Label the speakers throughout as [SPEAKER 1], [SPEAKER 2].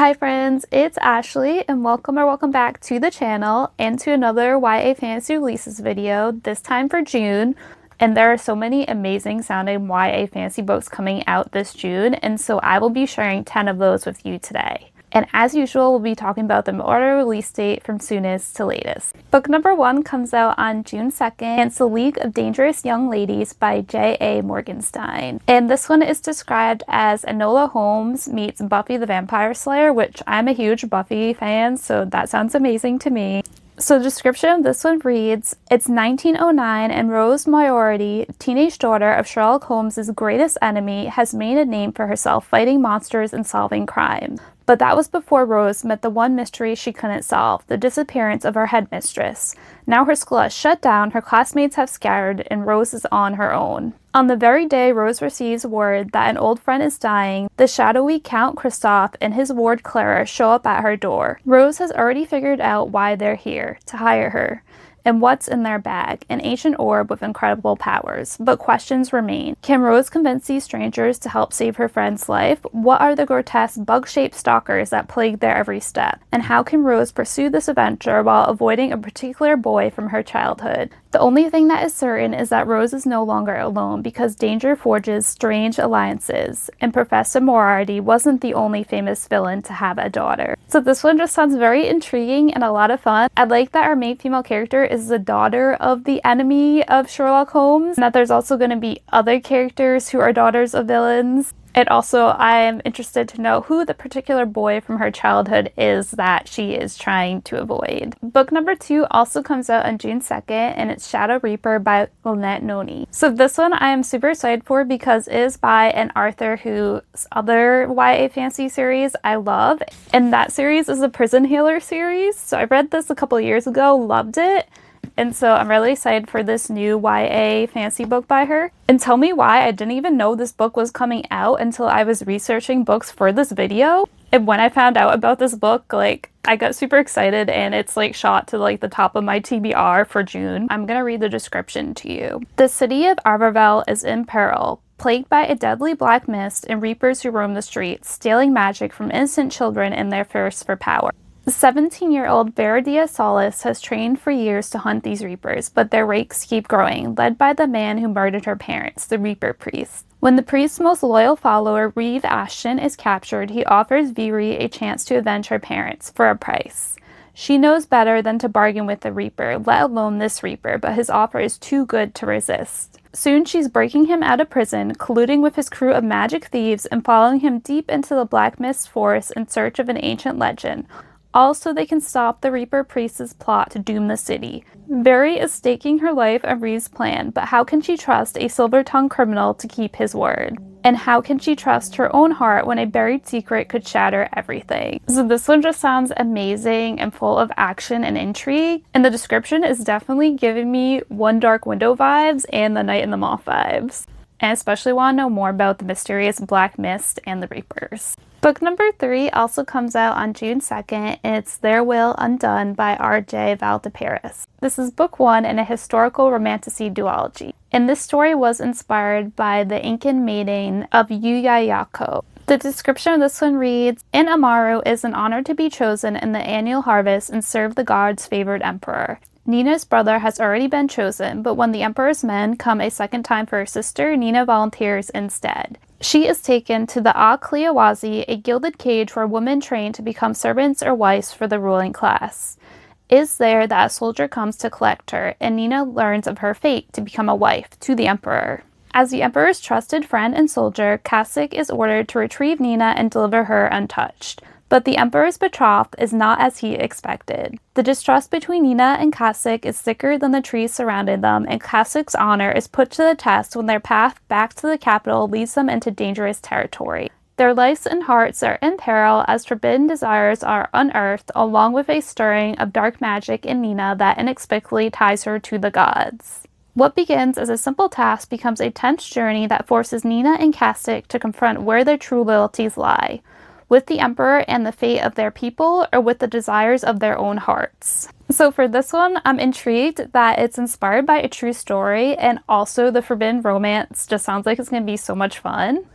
[SPEAKER 1] Hi friends, it's Ashley and welcome back to the channel and to another YA Fantasy Releases video, this time for June. And there are so many amazing sounding YA fantasy books coming out this June, and so I will be sharing 10 of those with you today. And as usual, we'll be talking about them in order of release date from soonest to latest. Book number 1 comes out on June 2nd, and it's The League of Dangerous Young Ladies by J.A. Morgenstein. And this one is described as Enola Holmes meets Buffy the Vampire Slayer, which I'm a huge Buffy fan, so that sounds amazing to me. So the description of this one reads, it's 1909 and Rose Moriarty, teenage daughter of Sherlock Holmes' greatest enemy, has made a name for herself fighting monsters and solving crime. But that was before Rose met the one mystery she couldn't solve, the disappearance of her headmistress. Now her school has shut down, her classmates have scattered, and Rose is on her own. On the very day Rose receives word that an old friend is dying, the shadowy Count Christophe and his ward Clara show up at her door. Rose has already figured out why they're here, to hire her. And what's in their bag? An ancient orb with incredible powers. But questions remain. Can Rose convince these strangers to help save her friend's life? What are the grotesque bug-shaped stalkers that plague their every step? And how can Rose pursue this adventure while avoiding a particular boy from her childhood? The only thing that is certain is that Rose is no longer alone because danger forges strange alliances, and Professor Moriarty wasn't the only famous villain to have a daughter. So this one just sounds very intriguing and a lot of fun. I like that our main female character is the daughter of the enemy of Sherlock Holmes, and that there's also going to be other characters who are daughters of villains. And also, I am interested to know who the particular boy from her childhood is that she is trying to avoid. Book number 2 also comes out on June 2nd, and it's Shadow Reaper by Lynette Noni. So this one I am super excited for because it is by an author whose other YA fantasy series I love. And that series is the Prison Healer series. So I read this a couple years ago, loved it. And so I'm really excited for this new YA fantasy book by her. And tell me why I didn't even know this book was coming out until I was researching books for this video. And when I found out about this book, I got super excited, and it's shot to the top of my TBR for June. I'm gonna read the description to you. The city of Arborville is in peril, plagued by a deadly black mist and reapers who roam the streets, stealing magic from innocent children in their thirst for power. The 17-year-old Bandreddi Solace has trained for years to hunt these reapers, but their rakes keep growing, led by the man who murdered her parents, the Reaper Priest. When the priest's most loyal follower, Reeve Ashton, is captured, he offers Viri a chance to avenge her parents, for a price. She knows better than to bargain with the Reaper, let alone this Reaper, but his offer is too good to resist. Soon she's breaking him out of prison, colluding with his crew of magic thieves, and following him deep into the Black Mist Forest in search of an ancient legend. Also, they can stop the Reaper Priest's plot to doom the city. Viri is staking her life on Reeve's plan, but how can she trust a silver-tongued criminal to keep his word? And how can she trust her own heart when a buried secret could shatter everything? So this one just sounds amazing and full of action and intrigue, and the description is definitely giving me One Dark Window vibes and The Night and the Moth vibes. And I especially want to know more about the mysterious Black Mist and the Reapers. Book number 3 also comes out on June 2nd, and it's Their Will Undone by R.J. Valladeperas. This is book 1 in a historical romantasy duology, and this story was inspired by the Incan maiden of Yuyayako. The description of this one reads, in Amaru is an honor to be chosen in the annual harvest and serve the god's favored emperor. Nina's brother has already been chosen, but when the emperor's men come a second time for her sister, Nina volunteers instead. She is taken to the Akliawazi, a gilded cage where women train to become servants or wives for the ruling class. It is there that a soldier comes to collect her, and Nina learns of her fate to become a wife to the emperor. As the emperor's trusted friend and soldier, Kasich is ordered to retrieve Nina and deliver her untouched. But the emperor's betrothed is not as he expected. The distrust between Nina and Kasich is thicker than the trees surrounding them, and Kasich's honor is put to the test when their path back to the capital leads them into dangerous territory. Their lives and hearts are in peril as forbidden desires are unearthed, along with a stirring of dark magic in Nina that inexplicably ties her to the gods. What begins as a simple task becomes a tense journey that forces Nina and Kasich to confront where their true loyalties lie. With the emperor and the fate of their people, or with the desires of their own hearts. So for this one, I'm intrigued that it's inspired by a true story, and also the forbidden romance just sounds like it's going to be so much fun.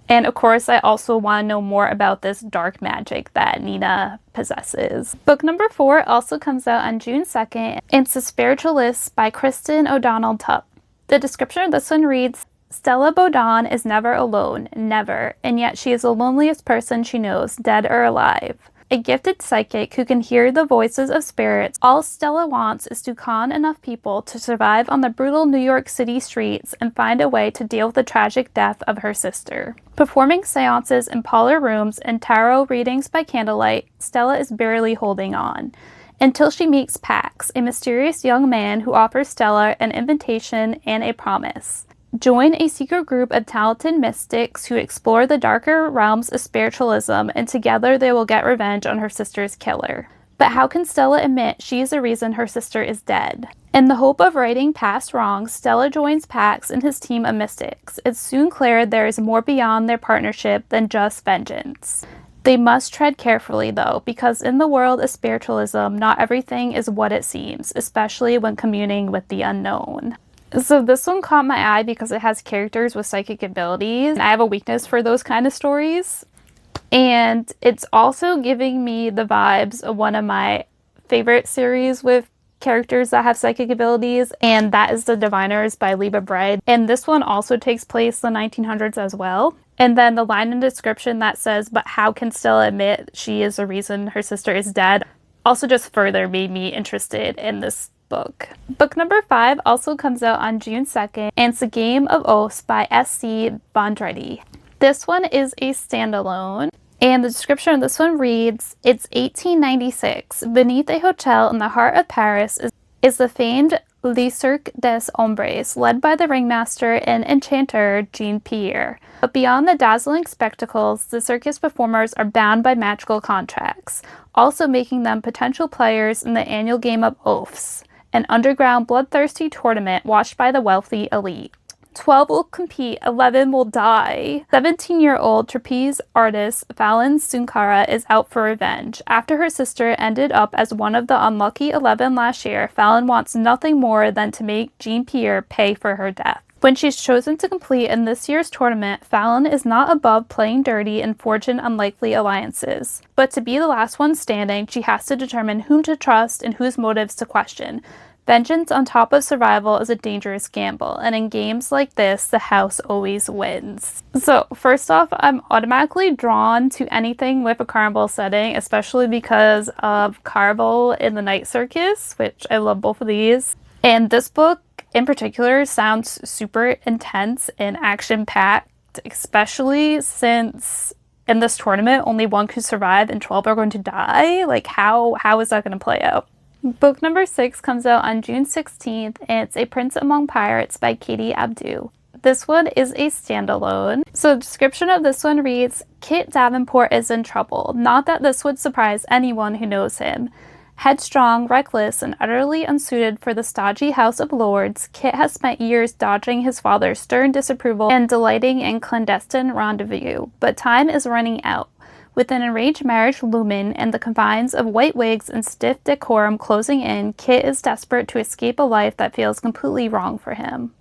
[SPEAKER 1] And of course, I also want to know more about this dark magic that Nina possesses. Book number 4 also comes out on June 2nd. It's The Spiritualists by Kristin O'Donnell Tupp. The description of this one reads, Stella Baudon is never alone, never, and yet she is the loneliest person she knows, dead or alive. A gifted psychic who can hear the voices of spirits, all Stella wants is to con enough people to survive on the brutal New York City streets and find a way to deal with the tragic death of her sister. Performing seances in parlor rooms and tarot readings by candlelight, Stella is barely holding on. Until she meets Pax, a mysterious young man who offers Stella an invitation and a promise. Join a secret group of talented mystics who explore the darker realms of spiritualism, and together they will get revenge on her sister's killer. But how can Stella admit she is the reason her sister is dead? In the hope of righting past wrongs, Stella joins Pax and his team of mystics. It's soon clear there is more beyond their partnership than just vengeance. They must tread carefully, though, because in the world of spiritualism, not everything is what it seems, especially when communing with the unknown. So this one caught my eye because it has characters with psychic abilities. I have a weakness for those kind of stories. And it's also giving me the vibes of one of my favorite series with characters that have psychic abilities, and that is The Diviners by Leva Bread. And this one also takes place in the 1900s as well. And then the line in the description that says, but how can Stella admit she is the reason her sister is dead, also just further made me interested in this book. Book number 5 also comes out on June 2nd, and it's A Game of Oaths by S.C. Bandreddi. This one is a standalone, and the description of this one reads, it's 1896. Beneath a hotel in the heart of Paris is the famed Le Cirque des Ombres, led by the ringmaster and enchanter Jean-Pierre. But beyond the dazzling spectacles, the circus performers are bound by magical contracts, also making them potential players in the annual Game of Oaths, an underground bloodthirsty tournament watched by the wealthy elite. 12 will compete, 11 will die. 17-year-old trapeze artist Fallon Sunkara is out for revenge. After her sister ended up as one of the unlucky 11 last year, Fallon wants nothing more than to make Jean-Pierre pay for her death. When she's chosen to compete in this year's tournament, Fallon is not above playing dirty and forging unlikely alliances. But to be the last one standing, she has to determine whom to trust and whose motives to question. Vengeance on top of survival is a dangerous gamble, and in games like this, the house always wins. So first off, I'm automatically drawn to anything with a carnival setting, especially because of Carnival in the Night Circus, which I love both of these. And this book in particular sounds super intense and action-packed, especially since in this tournament, only one could survive and 12 are going to die. Like, how is that going to play out? Book number 6 comes out on June 16th, and it's A Prince Among Pirates by Katie Abdou. This one is a standalone. So the description of this one reads, Kit Davenport is in trouble. Not that this would surprise anyone who knows him. Headstrong, reckless, and utterly unsuited for the stodgy House of Lords, Kit has spent years dodging his father's stern disapproval and delighting in clandestine rendezvous. But time is running out. With an arranged marriage looming and the confines of white wigs and stiff decorum closing in, Kit is desperate to escape a life that feels completely wrong for him.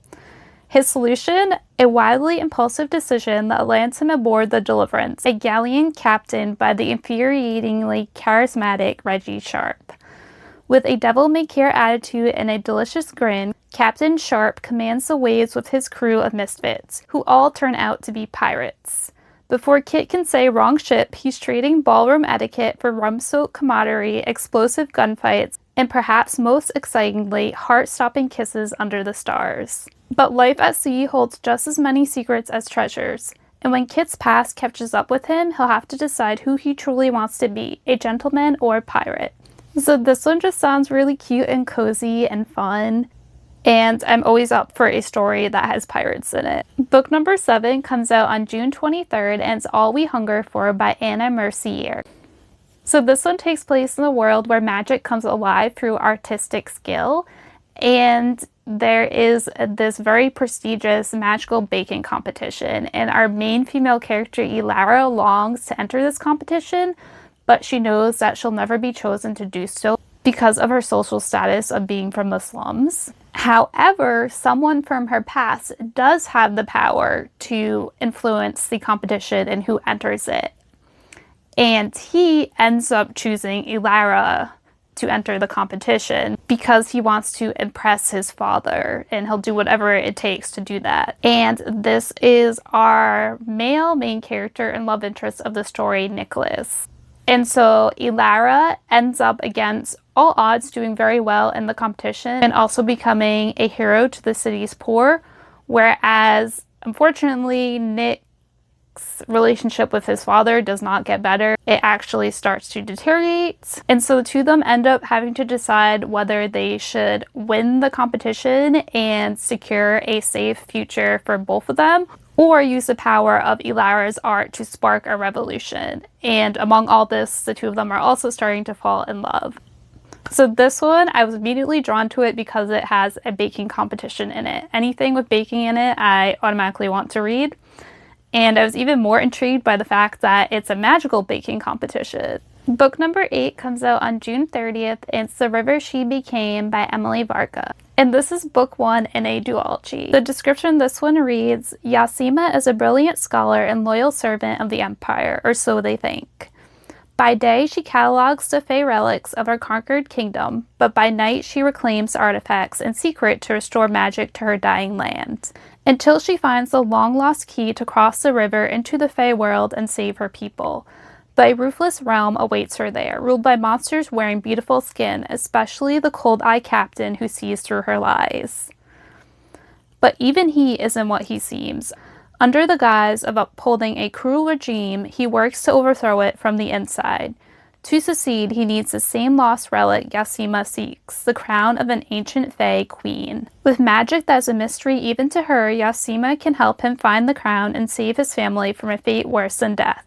[SPEAKER 1] His solution? A wildly impulsive decision that lands him aboard the Deliverance, a galleon captained by the infuriatingly charismatic Reggie Sharp. With a devil-may-care attitude and a delicious grin, Captain Sharp commands the waves with his crew of misfits, who all turn out to be pirates. Before Kit can say wrong ship, he's trading ballroom etiquette for rum-soaked camaraderie, explosive gunfights, and perhaps most excitingly, heart-stopping kisses under the stars. But life at sea holds just as many secrets as treasures, and when Kit's past catches up with him, he'll have to decide who he truly wants to be, a gentleman or a pirate. So this one just sounds really cute and cozy and fun. And I'm always up for a story that has pirates in it. Book number 7 comes out on June 23rd, and it's All We Hunger For by Anna Mercier. So this one takes place in a world where magic comes alive through artistic skill, and there is this very prestigious magical baking competition, and our main female character, Elara, longs to enter this competition, but she knows that she'll never be chosen to do so because of her social status of being from the slums. However, someone from her past does have the power to influence the competition and who enters it. And he ends up choosing Elara to enter the competition because he wants to impress his father, and he'll do whatever it takes to do that. And this is our male main character and love interest of the story, Nicholas. And so Elara ends up against all odds doing very well in the competition and also becoming a hero to the city's poor, whereas unfortunately Nick's relationship with his father does not get better. It actually starts to deteriorate. And so the two of them end up having to decide whether they should win the competition and secure a safe future for both of them, or use the power of Elara's art to spark a revolution. And among all this, the two of them are also starting to fall in love. So this one, I was immediately drawn to it because it has a baking competition in it. Anything with baking in it, I automatically want to read. And I was even more intrigued by the fact that it's a magical baking competition. Book number 8 comes out on June 30th, and it's The River She Became by Emily Varga. And this is book 1 in a duology. The description of this one reads, Yasima is a brilliant scholar and loyal servant of the Empire, or so they think. By day, she catalogs the fey relics of her conquered kingdom, but by night she reclaims artifacts in secret to restore magic to her dying land, until she finds the long-lost key to cross the river into the fey world and save her people. But a ruthless realm awaits her there, ruled by monsters wearing beautiful skin, especially the cold-eye captain who sees through her lies. But even he isn't what he seems. Under the guise of upholding a cruel regime, he works to overthrow it from the inside. To succeed, he needs the same lost relic Yasima seeks, the crown of an ancient fey queen. With magic that is a mystery even to her, Yasima can help him find the crown and save his family from a fate worse than death,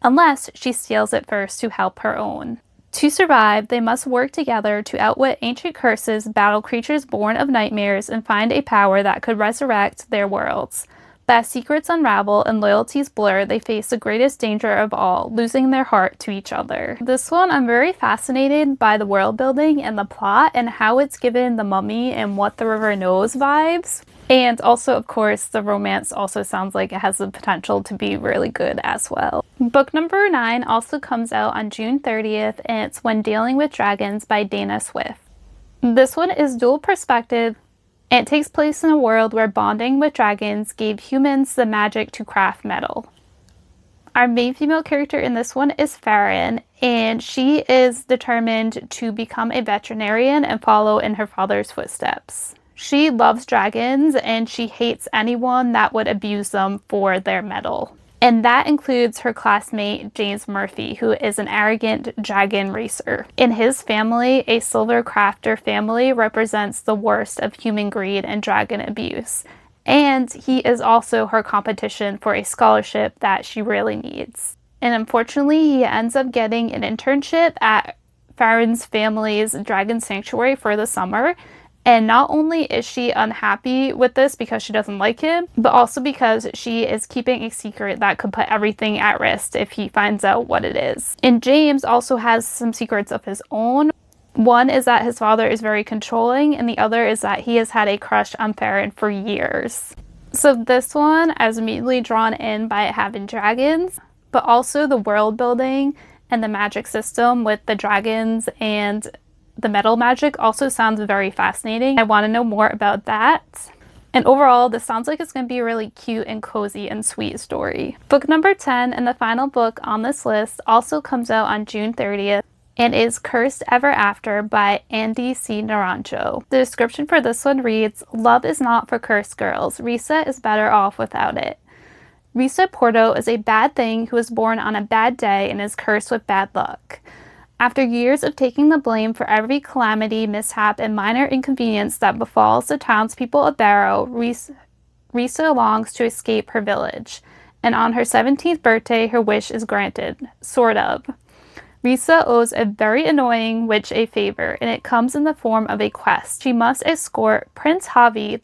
[SPEAKER 1] unless she steals it first to help her own. To survive, they must work together to outwit ancient curses, battle creatures born of nightmares, and find a power that could resurrect their worlds. But as secrets unravel and loyalties blur, they face the greatest danger of all, losing their heart to each other. This one, I'm very fascinated by the world building and the plot and how it's given the Mummy and What the River Knows vibes. And also, of course, the romance also sounds like it has the potential to be really good as well. Book number 9 also comes out on June 30th, and it's When Dealing with Dragons by Dana Swift. This one is dual perspective. It takes place in a world where bonding with dragons gave humans the magic to craft metal. Our main female character in this one is Farron, and she is determined to become a veterinarian and follow in her father's footsteps. She loves dragons, and she hates anyone that would abuse them for their metal. And that includes her classmate, James Murphy, who is an arrogant dragon racer. In his family, a silver crafter family represents the worst of human greed and dragon abuse. And he is also her competition for a scholarship that she really needs. And unfortunately, he ends up getting an internship at Farron's family's dragon sanctuary for the summer. And not only is she unhappy with this because she doesn't like him, but also because she is keeping a secret that could put everything at risk if he finds out what it is. And James also has some secrets of his own. One is that his father is very controlling, and the other is that he has had a crush on Farron for years. So this one, I was immediately drawn in by it having dragons, but also the world building and the magic system with the dragons and the metal magic also sounds very fascinating. I want to know more about that. And overall, this sounds like it's going to be a really cute and cozy and sweet story. Book number 10 and the final book on this list also comes out on June 30th and is Cursed Ever After by Andy C. Naranjo. The description for this one reads, Love is not for cursed girls. Risa is better off without it. Risa Porto is a bad thing who was born on a bad day and is cursed with bad luck. After years of taking the blame for every calamity, mishap, and minor inconvenience that befalls the townspeople of Barrow, Risa longs to escape her village. And on her 17th birthday, her wish is granted. Sort of. Risa owes a very annoying witch a favor, and it comes in the form of a quest. She must escort Prince Javi,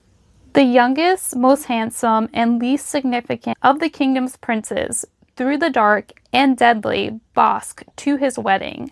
[SPEAKER 1] the youngest, most handsome, and least significant of the kingdom's princes, through the dark and deadly Bosque to his wedding.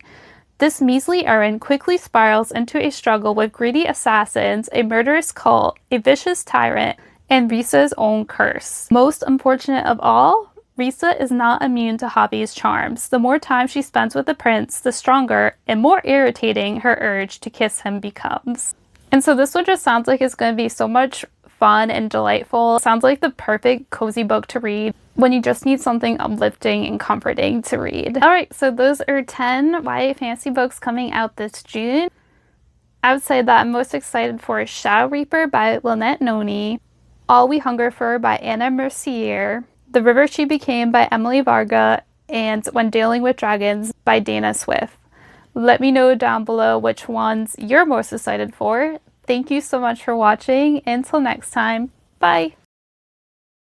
[SPEAKER 1] This measly errand quickly spirals into a struggle with greedy assassins, a murderous cult, a vicious tyrant, and Risa's own curse. Most unfortunate of all, Risa is not immune to Javi's charms. The more time she spends with the prince, the stronger and more irritating her urge to kiss him becomes. And so this one just sounds like it's going to be so much fun and delightful. Sounds like the perfect cozy book to read when you just need something uplifting and comforting to read. Alright, so those are 10 YA fantasy books coming out this June. I would say that I'm most excited for Shadow Reaper by Lynette Noni, All We Hunger For by Anna Mercier, The River She Became by Emily Varga, and When Dealing with Dragons by Dana Swift. Let me know down below which ones you're most excited for. Thank you so much for watching. Until next time, bye!